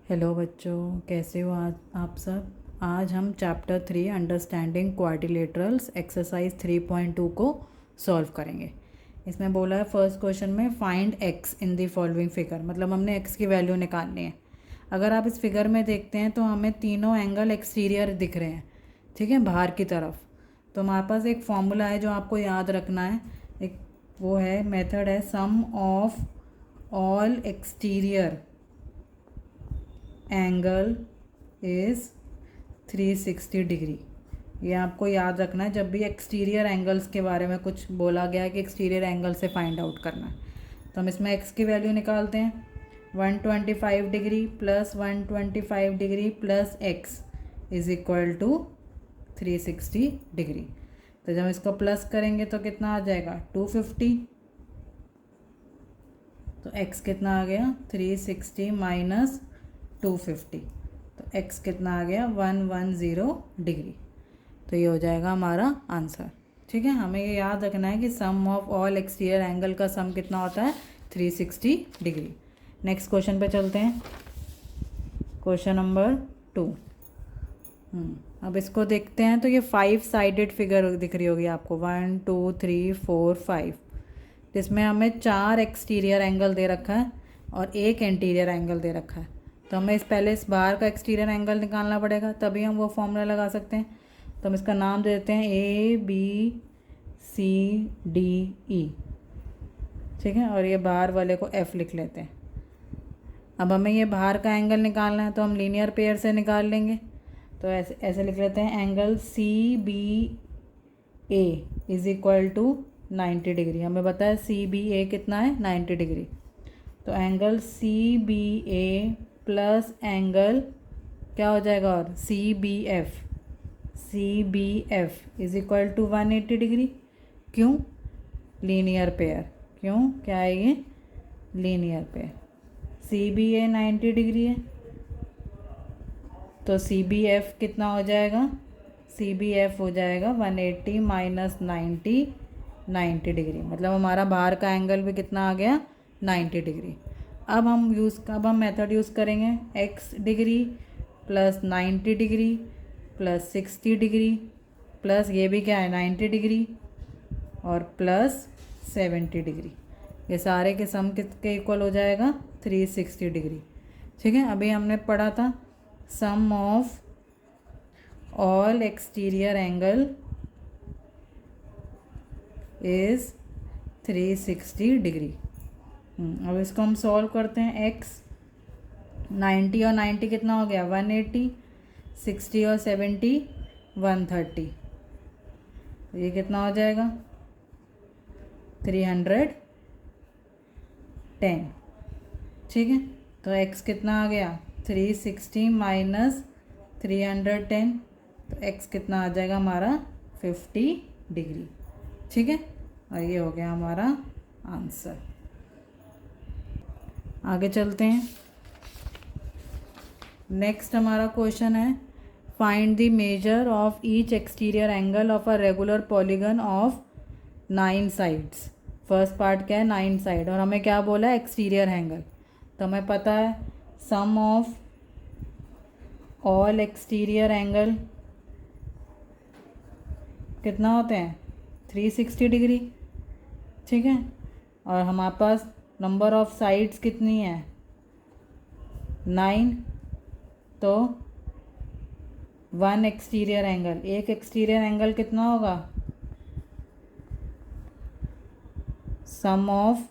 Hello बच्चों, कैसे हो आज आप सब। आज हम चैप्टर 3 अंडरस्टैंडिंग क्वाड्रिलेटरल्स एक्सरसाइज 3.2 को सॉल्व करेंगे। इसमें बोला है फर्स्ट क्वेश्चन में find x in the following figure, मतलब हमने एक्स की वैल्यू निकालनी है। अगर आप इस फिगर में देखते हैं तो हमें तीनों एंगल एक्सटीरियर दिख रहे हैं, ठीक है, बाहर की तरफ। तो हमारे पास एक फॉर्मूला है जो आपको याद रखना है। एक वो है, मेथड है sum of all exterior angle is 360 degree. ये आपको याद रखना है जब भी एक्सटीरियर एंगल्स के बारे में कुछ बोला गया है कि एक्सटीरियर एंगल से फाइंड आउट करना है। तो हम इसमें एक्स की वैल्यू निकालते हैं। 125 degree plus 125 degree plus x is equal to 360 degree. तो जब इसको प्लस करेंगे तो कितना आ जाएगा 250। तो x कितना आ गया 360 माइनस 250, तो x कितना आ गया 110 डिग्री। तो ये हो जाएगा हमारा आंसर। ठीक है, हमें ये याद रखना है कि सम ऑफ ऑल एक्सटीरियर एंगल का सम कितना होता है 360 डिग्री। नेक्स्ट क्वेश्चन पे चलते हैं, क्वेश्चन नंबर 2। अब इसको देखते हैं तो ये 5 साइडेड फिगर दिख रही होगी आपको, 1 2 3 4 5, जिसमें हमें 4 एक्सटीरियर एंगल दे रखा है और एक इंटीरियर एंगल दे रखा है। तो हमें पहले इस बाहर का एक्सटीरियर एंगल निकालना पड़ेगा, तभी हम वो फॉर्मूला लगा सकते हैं। तो हम इसका नाम दे देते हैं ABCDE, ठीक है, और ये बाहर वाले को F लिख लेते हैं। अब हमें ये बाहर का एंगल निकालना है तो हम लीनियर पेयर से निकाल लेंगे। तो ऐसे ऐसे लिख लेते हैं, angle CBA is equal to 90 degree. हमें पता है CBA कितना है 90 डिग्री। तो एंगल CBA प्लस एंगल क्या हो जाएगा और CBF is equal to 180 degree. क्यों? Linear pair. क्यों? क्या है ये? Linear pair. CBA 90 डिग्री है तो CBF कितना हो जाएगा? CBF हो जाएगा 180 माइनस 90 डिग्री, मतलब हमारा बाहर का एंगल भी कितना आ गया 90 डिग्री। अब हम मेथड यूज़ करेंगे x degree plus 90 degree plus 60 degree plus ये भी क्या है 90 डिग्री और प्लस 70 डिग्री। ये सारे के सम किसके इक्वल हो जाएगा 360 डिग्री। ठीक है, अभी हमने पढ़ा था sum of all exterior angle is 360 degree. अब इसको हम सॉल्व करते हैं। x 90 और 90 कितना हो गया 180, 60 और 70 130, तो ये कितना हो जाएगा 310। ठीक है, तो x कितना आ गया 360 माइनस 310, तो x कितना आ जाएगा हमारा 50 डिग्री। ठीक है, और ये हो गया हमारा आंसर। आगे चलते हैं। नेक्स्ट हमारा क्वेश्चन है find the major of each exterior angle of a regular polygon of 9 sides. First part क्या है 9 साइड, और हमें क्या बोला है एक्सटीरियर एंगल। तो हमें पता है sum of all exterior angle कितना होते हैं 360 डिग्री। ठीक है, और हमारे पास नंबर ऑफ साइड्स कितनी है 9, तो 1 एक्सटीरियर एंगल, एक एक्सटीरियर एंगल कितना होगा sum of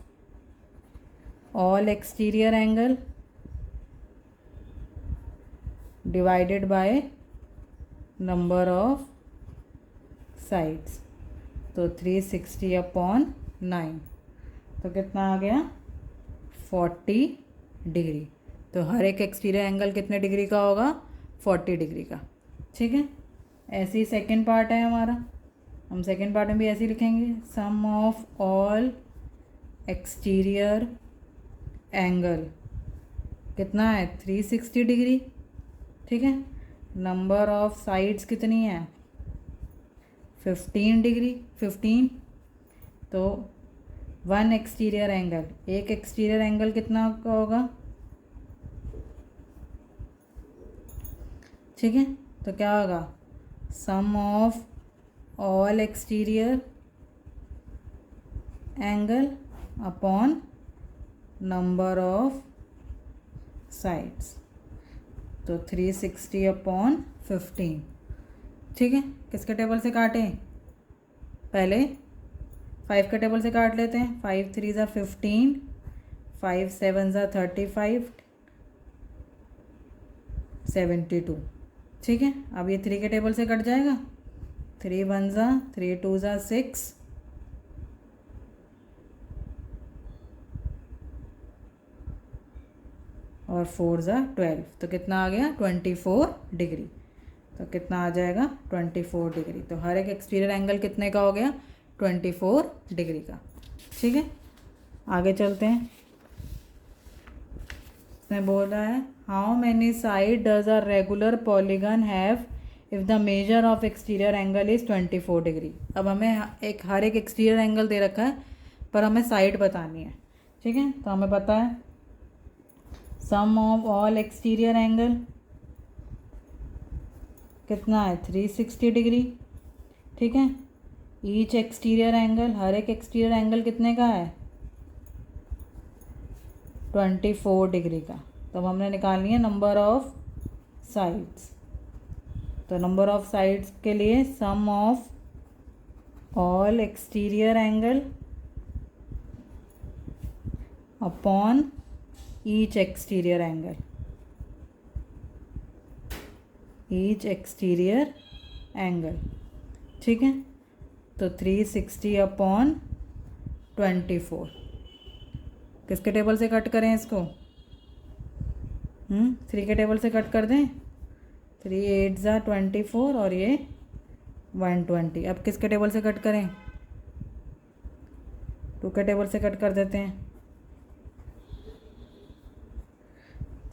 all exterior angle divided by number of sides, तो 360 अपॉन 9, तो कितना आ गया 40 डिग्री। तो हर एक एक्सटीरियर एंगल कितने डिग्री का होगा 40 डिग्री का। ठीक है, ऐसे ही सेकेंड पार्ट है हमारा, हम सेकेंड पार्ट में भी ऐसे ही लिखेंगे सम ऑफ ऑल एक्सटीरियर एंगल कितना है 360 डिग्री। ठीक है, नंबर ऑफ साइड्स कितनी है 15 डिग्री 15, तो 1 एक्सटीरियर एंगल, एक एक्सटीरियर एंगल कितना का होगा ठीक है, तो क्या होगा, sum of all exterior angle upon number of sides, तो 360 अपॉन 15। ठीक है, किसके टेबल से काटें, पहले 5 के टेबल से काट लेते हैं। 5 3 ज़ा 15, 5 7 ज़ा 35, 72। ठीक है, अब ये 3 के टेबल से कट जाएगा। 3 1 ज़ा 3 2 ज़ा 6, और 4 ज़ा 12, तो कितना आ गया 24 डिग्री। तो कितना आ जाएगा 24 डिग्री। तो हर एक एक्सटीरियर एंगल कितने का हो गया 24 डिग्री का। ठीक है, आगे चलते हैं। इसने बोला है how many side does a regular polygon have if the measure of exterior angle is 24 degree. अब हमें हर एक एक्सटीरियर एंगल दे रखा है, पर हमें साइड बतानी है। ठीक है, तो हमें पता है sum of all exterior angle कितना है 360 डिग्री। ठीक है, ईच एक्सटीरियर एंगल, हर एक एक्सटीरियर एंगल कितने का है 24 डिग्री का। तो अब हमने निकालनी है नंबर ऑफ साइड्स। तो नंबर ऑफ साइड्स के लिए sum of all exterior angle upon each exterior angle, each exterior angle. ठीक है, तो 360 अपॉन 24। किसके टेबल से कट करें इसको, 3 के टेबल से कट कर दें। 3 8 ज़ा 24 और ये 120। अब किसके टेबल से कट करें, 2 के टेबल से कट कर देते हैं।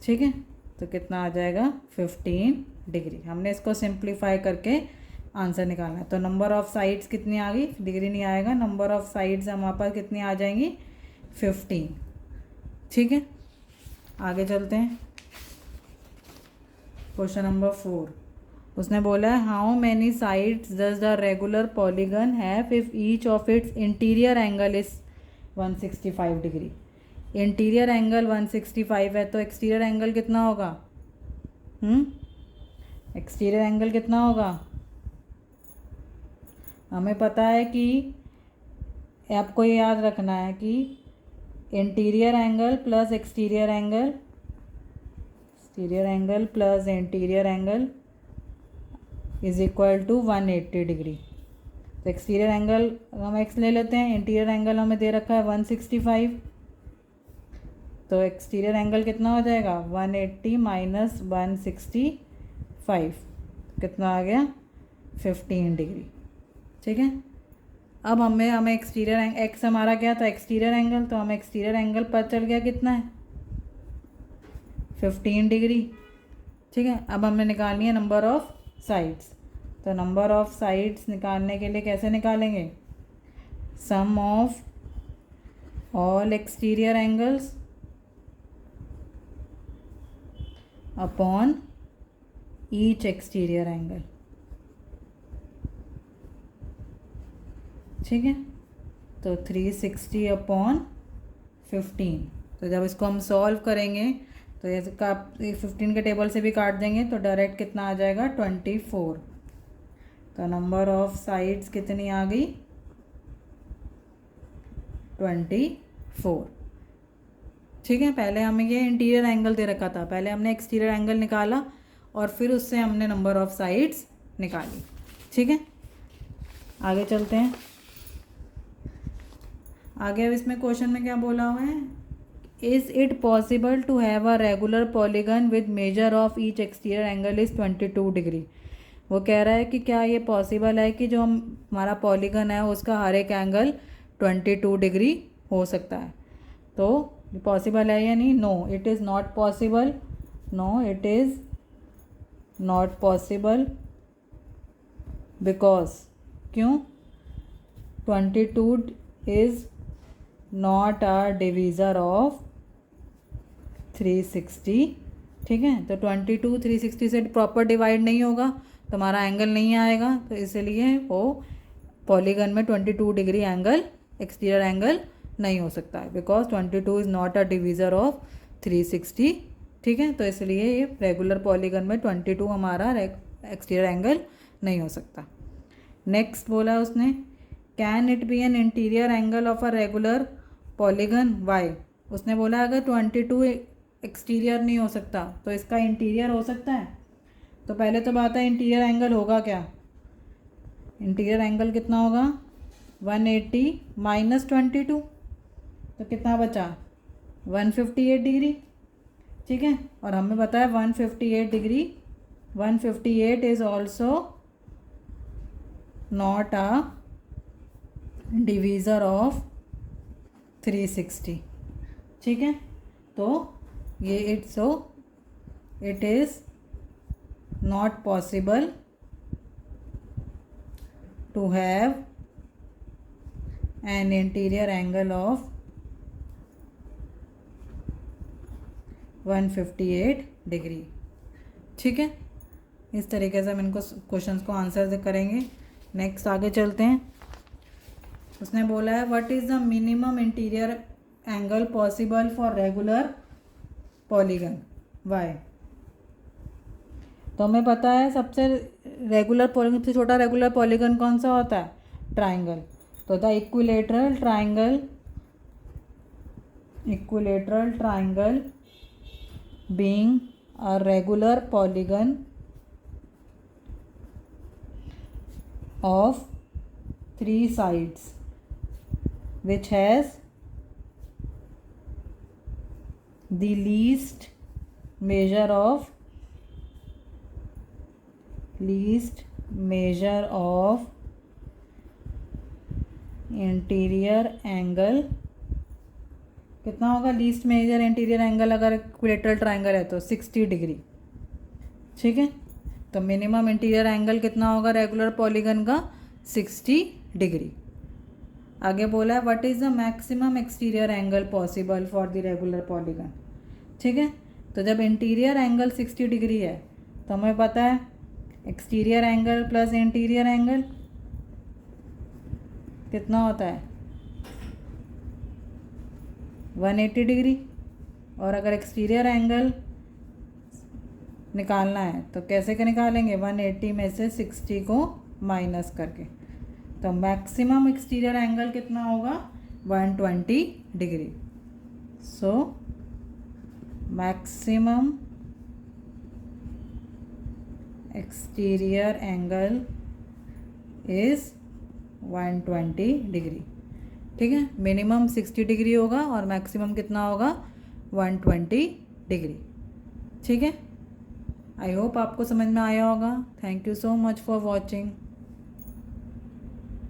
ठीक है, तो कितना आ जाएगा 15 डिग्री। हमने इसको सिंप्लीफाई करके आंसर निकालना है। तो नंबर ऑफ साइड्स कितनी आ गई, डिग्री नहीं आएगा, नंबर ऑफ साइड्स हमारे पास कितनी आ जाएंगी 15। ठीक है, आगे चलते हैं। क्वेश्चन नंबर 4, उसने बोला है how many sides does the regular polygon have if each of its interior angle is 165 degree. Interior angle 165 है, तो एक्सटीरियर एंगल कितना होगा, एक्सटीरियर एंगल कितना होगा, हमें पता है कि आपको ये याद रखना है कि interior angle plus exterior angle, exterior angle plus interior angle is equal to 180 degree. तो एक्सटीरियर एंगल हम एक्स ले लेते हैं, इंटीरियर एंगल हमें दे रखा है 165, तो एक्सटीरियर एंगल कितना हो जाएगा 180 माइनस 165, कितना आ गया 15 डिग्री। ठीक है, अब हमें एक्सटीरियर एक्स हमारा क्या था एक्सटीरियर एंगल, तो हमें एक्सटीरियर एंगल पता चल गया कितना है 15 डिग्री। ठीक है, अब हमें निकालनी है नंबर ऑफ साइड्स। तो नंबर ऑफ साइड्स निकालने के लिए कैसे निकालेंगे, sum of all exterior angles upon each exterior angle. ठीक है, तो 360 अपॉन 15। तो जब इसको हम सॉल्व करेंगे तो इसका 15 के टेबल से भी काट देंगे, तो डायरेक्ट कितना आ जाएगा 24। तो नंबर ऑफ साइड्स कितनी आ गई 24। ठीक है, पहले हमें ये इंटीरियर एंगल दे रखा था, पहले हमने एक्सटीरियर एंगल निकाला और फिर उससे हमने नंबर ऑफ साइड्स निकाली। ठीक है, आगे चलते हैं। आगे अब इसमें क्वेश्चन में क्या बोला हुआ है, is it possible to have a regular polygon with measure of each exterior angle is 22 degree. वो कह रहा है कि क्या ये पॉसिबल है कि जो हमारा पॉलीगन है उसका हर एक एंगल 22 डिग्री हो सकता है। तो पॉसिबल है या नहीं, no it is not possible, no it is not possible because, क्यों, 22 is not a divisor of 360 ठीक है। तो 22 360 से प्रॉपर डिवाइड नहीं होगा तो हमारा एंगल नहीं आएगा, तो इसलिए वो पॉलीगन में 22 डिग्री एंगल एक्सटीरियर एंगल नहीं हो सकता है, because 22 is not a divisor of 360। ठीक है, तो इसलिए ये रेगुलर पॉलीगन में 22 हमारा एक्सटीरियर एंगल नहीं हो सकता। नेक्स्ट बोला उसने, can it be an interior angle of a regular polygon, why. उसने बोला अगर 22 एक्सटीरियर नहीं हो सकता तो इसका इंटीरियर हो सकता है। तो पहले तो बात है इंटीरियर एंगल होगा क्या। इंटीरियर एंगल कितना होगा 180 माइनस 22, तो कितना बचा 158 डिग्री। ठीक है, और हमें पता है 158 degree, 158 is also not a divisor of 360। ठीक है, तो ये it is not possible to have an interior angle of 158 degree. ठीक है, इस तरीके से हम इनको क्वेश्चंस को आंसर करेंगे। नेक्स्ट आगे चलते हैं। उसने बोला है what is the minimum interior angle possible for regular polygon, why. तो हमें पता है सबसे रेगुलर पॉलीगन, सबसे छोटा रेगुलर पॉलीगन कौन सा होता है, ट्राइंगल। तो the equilateral triangle being a regular polygon of 3 sides which has the least measure of interior angle कितना होगा, लीस्ट मेजर इंटीरियर एंगल अगर इक्विलेटरल ट्राइंगल है तो 60 डिग्री। ठीक है, तो मिनिमम इंटीरियर एंगल कितना होगा रेगुलर पॉलीगन का, 60 डिग्री। आगे बोला है what is the maximum exterior angle possible for the regular polygon. ठीक है, तो जब इंटीरियर एंगल 60 डिग्री है तो हमें पता है exterior angle plus interior angle कितना होता है 180 डिग्री। और अगर एक्सटीरियर एंगल निकालना है तो कैसे के निकालेंगे, 180 में से 60 को माइनस करके। तो मैक्सिमम एक्सटीरियर एंगल कितना होगा 120 degree. So maximum exterior angle is 120 degree. ठीक है, मिनिमम 60 डिग्री होगा और मैक्सिमम कितना होगा 120 डिग्री। ठीक है, आई होप आपको समझ में आया होगा। Thank you so much for watching.